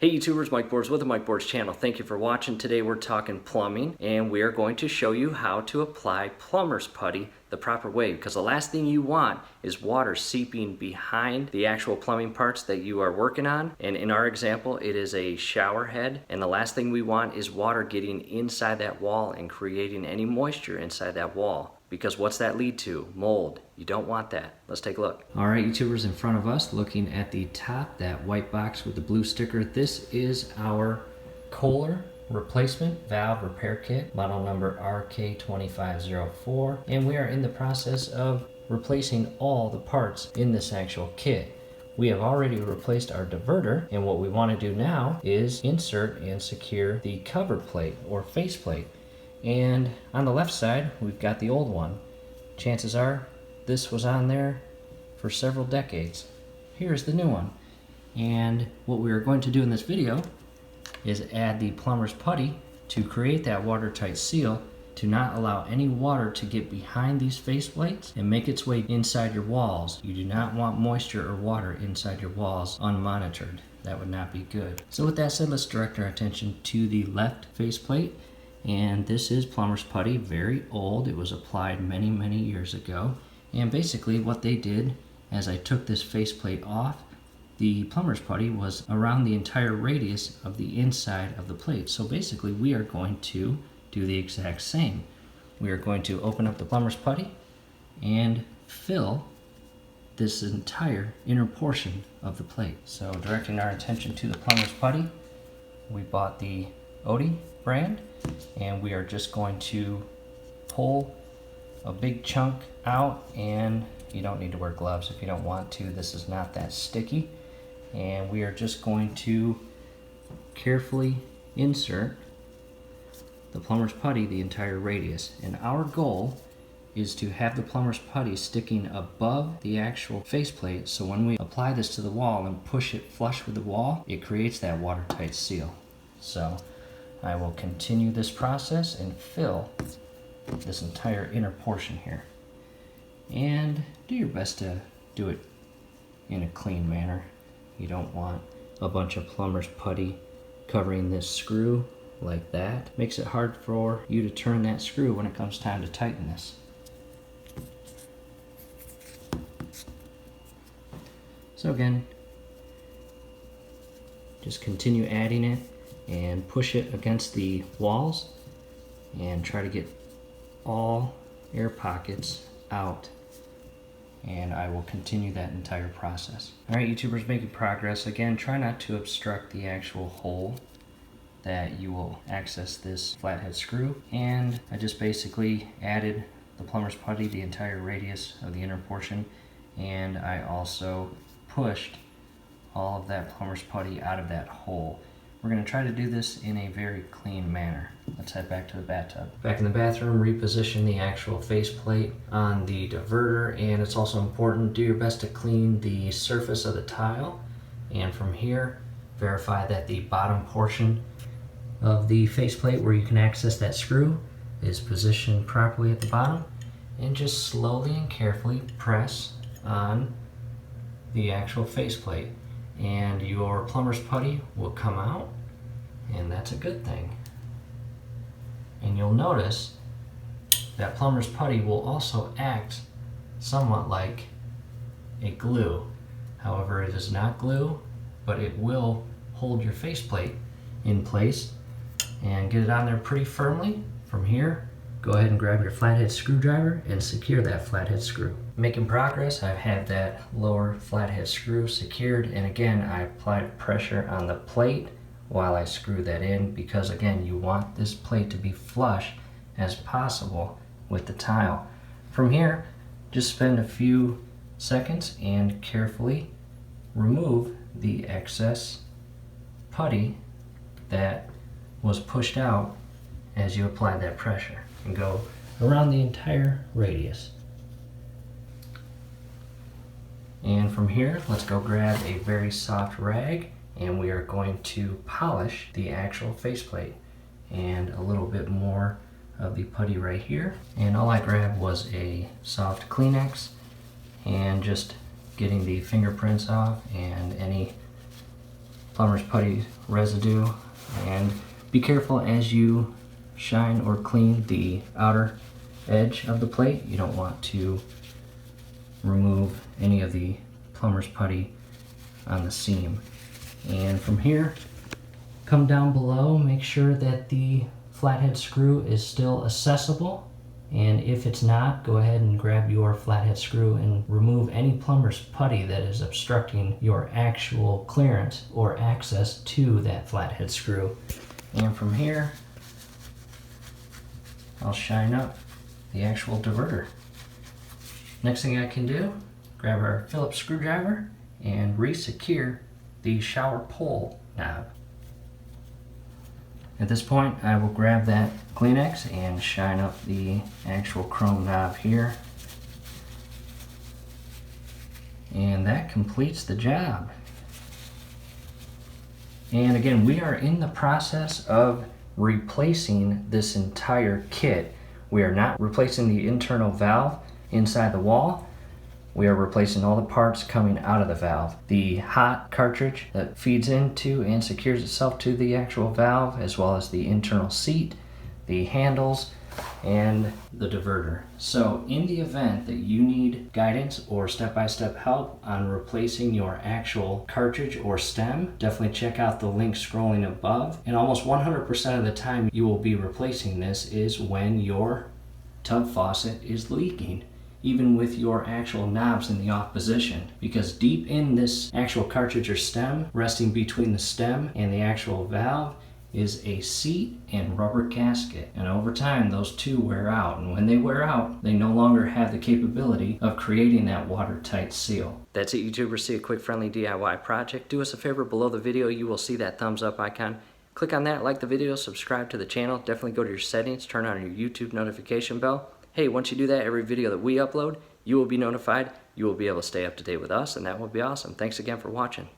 Hey YouTubers, Mike Boards with the Mike Boards channel. Thank you for watching. Today we're talking plumbing and we are going to show you how to apply plumber's putty the proper way, because the last thing you want is water seeping behind the actual plumbing parts that you are working on. And in our example, it is a shower head, and the last thing we want is water getting inside that wall and creating any moisture inside that wall. Because what's that lead to? Mold. You don't want that. Let's take a look. All right, YouTubers, in front of us, looking at the top, that white box with the blue sticker, this is our Kohler replacement valve repair kit, model number RK2504, and we are in the process of replacing all the parts in this actual kit. We have already replaced our diverter, and what we want to do now is insert and secure the cover plate or face plate. And on the left side, we've got the old one. Chances are this was on there for several decades. Here's the new one. And what we are going to do in this video is add the plumber's putty to create that watertight seal to not allow any water to get behind these face plates and make its way inside your walls. You do not want moisture or water inside your walls unmonitored. That would not be good. So with that said, let's direct our attention to the left face plate. And this is plumber's putty, very old. It was applied many, many years ago. And basically what they did, as I took this faceplate off, the plumber's putty was around the entire radius of the inside of the plate. So basically we are going to do the exact same. We are going to open up the plumber's putty and fill this entire inner portion of the plate. So directing our attention to the plumber's putty, we bought the Odie brand, and we are just going to pull a big chunk out, and you don't need to wear gloves if you don't want to. This is not that sticky, and we are just going to carefully insert the plumber's putty the entire radius. And our goal is to have the plumber's putty sticking above the actual faceplate, so when we apply this to the wall and push it flush with the wall, it creates that watertight seal. So I will continue this process and fill this entire inner portion here. And do your best to do it in a clean manner. You don't want a bunch of plumber's putty covering this screw like that. Makes it hard for you to turn that screw when it comes time to tighten this. So again, just continue adding it and push it against the walls and try to get all air pockets out, and I will continue that entire process. Alright, YouTubers, making progress. Again, try not to obstruct the actual hole that you will access this flathead screw, and I just basically added the plumber's putty the entire radius of the inner portion, and I also pushed all of that plumber's putty out of that hole. We're going to try to do this in a very clean manner. Let's head back to the bathtub. Back in the bathroom, reposition the actual faceplate on the diverter, and it's also important, do your best to clean the surface of the tile, and from here, verify that the bottom portion of the faceplate where you can access that screw is positioned properly at the bottom, and just slowly and carefully press on the actual faceplate, and your plumber's putty will come out, and that's a good thing. And you'll notice that plumber's putty will also act somewhat like a glue. However, it is not glue, but it will hold your faceplate in place and get it on there pretty firmly. From here, go ahead and grab your flathead screwdriver and secure that flathead screw. Making progress. I've had that lower flathead screw secured, and again I applied pressure on the plate while I screw that in, because again you want this plate to be flush as possible with the tile. From here, just spend a few seconds and carefully remove the excess putty that was pushed out as you apply that pressure, and go around the entire radius. And from here, let's go grab a very soft rag, and we are going to polish the actual faceplate, and a little bit more of the putty right here. And all I grabbed was a soft Kleenex, and just getting the fingerprints off and any plumber's putty residue, and be careful as you shine or clean the outer edge of the plate. You don't want to remove any of the plumber's putty on the seam. And from here, come down below, make sure that the flathead screw is still accessible, and if it's not, go ahead and grab your flathead screw and remove any plumber's putty that is obstructing your actual clearance or access to that flathead screw. And from here, I'll shine up the actual diverter. Next thing I can do, grab our Phillips screwdriver and re-secure the shower pole knob. At this point, I will grab that Kleenex and shine up the actual chrome knob here. And that completes the job. And again, we are in the process of replacing this entire kit. We are not replacing the internal valve inside the wall. We are replacing all the parts coming out of the valve. The hot cartridge that feeds into and secures itself to the actual valve, as well as the internal seat, the handles, and the diverter. So in the event that you need guidance or step-by-step help on replacing your actual cartridge or stem, definitely check out the link scrolling above. And almost 100% of the time you will be replacing this is when your tub faucet is leaking, even with your actual knobs in the off position, because deep in this actual cartridge or stem, resting between the stem and the actual valve, is a seat and rubber gasket. And over time, those two wear out. And when they wear out, they no longer have the capability of creating that watertight seal. That's it, YouTubers. See a quick, friendly DIY project. Do us a favor, below the video, you will see that thumbs up icon. Click on that, like the video, subscribe to the channel. Definitely go to your settings, turn on your YouTube notification bell. Hey, once you do that, every video that we upload, you will be notified. You will be able to stay up to date with us, and that will be awesome. Thanks again for watching.